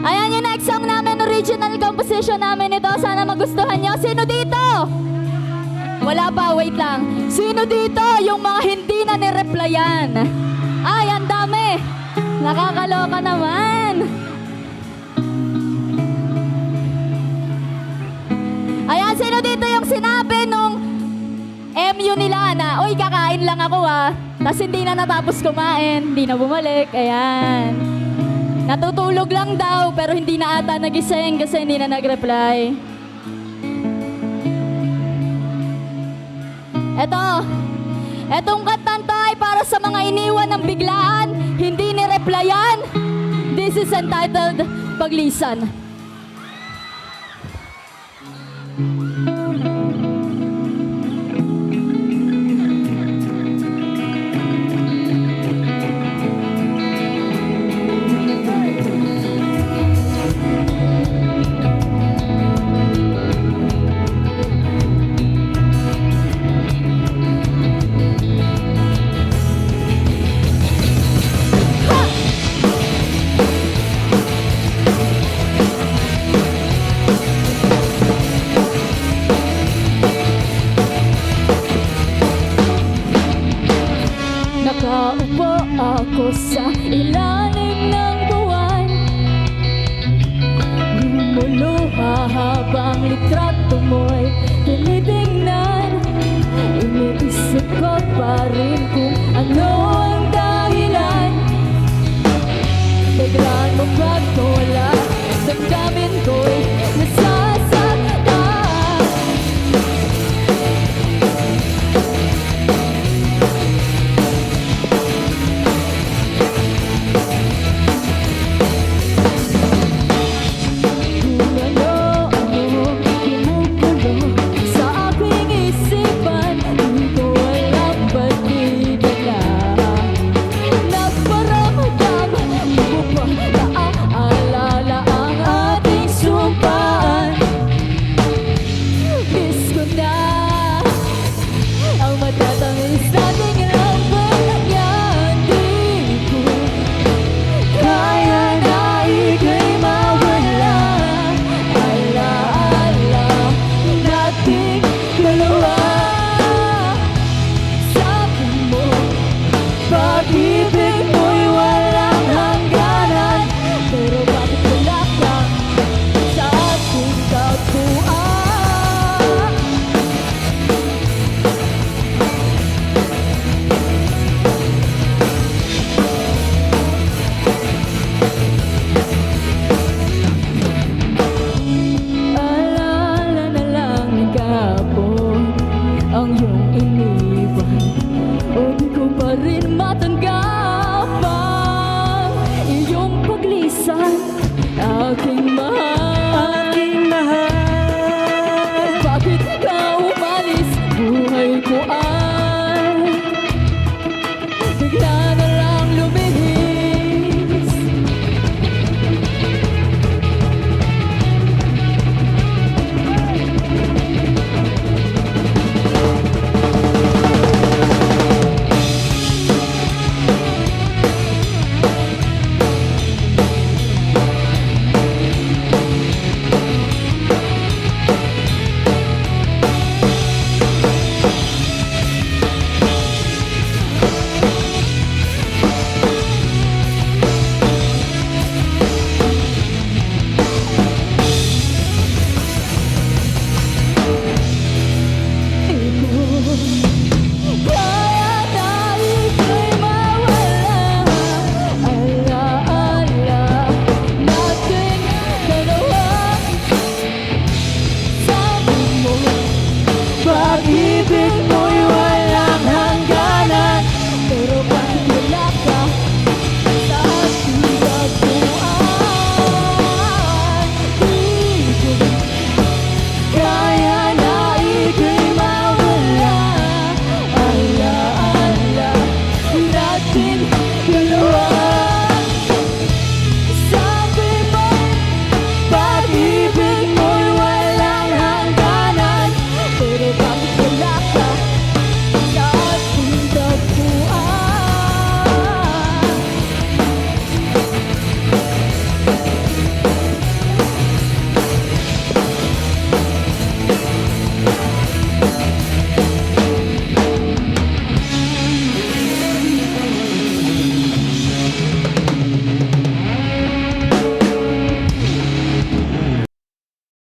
Ayan yung next song namin, original composition namin ito. Sana magustuhan nyo. Sino dito? Wala pa, wait lang. Sino dito yung mga hindi na nireplyan? Ay, ang dami. Nakakaloka naman. Ayan, sino dito yung sinabi nung MU nila na, uy, kakain lang ako tapos hindi na natapos kumain, hindi na bumalik. Ayan. Natutulog lang daw, pero hindi na ata nagising kasi hindi na nag-reply. Etong kantang to ay para sa mga iniwan ng biglaan, hindi ni-replyan. This is entitled Paglisan. Nakaupo ako sa ilalim ng buwan, lumuluha habang litrato mo'y tinitingnan. Iniisip ko pa rin kung ano ang dahilan. Biglaan mo pagkawala, damdamin ko'y nasasaktan. Aking mahal, bakit ka umalis? Buhay ko ay bigla na lang lumihis. Pag-ibig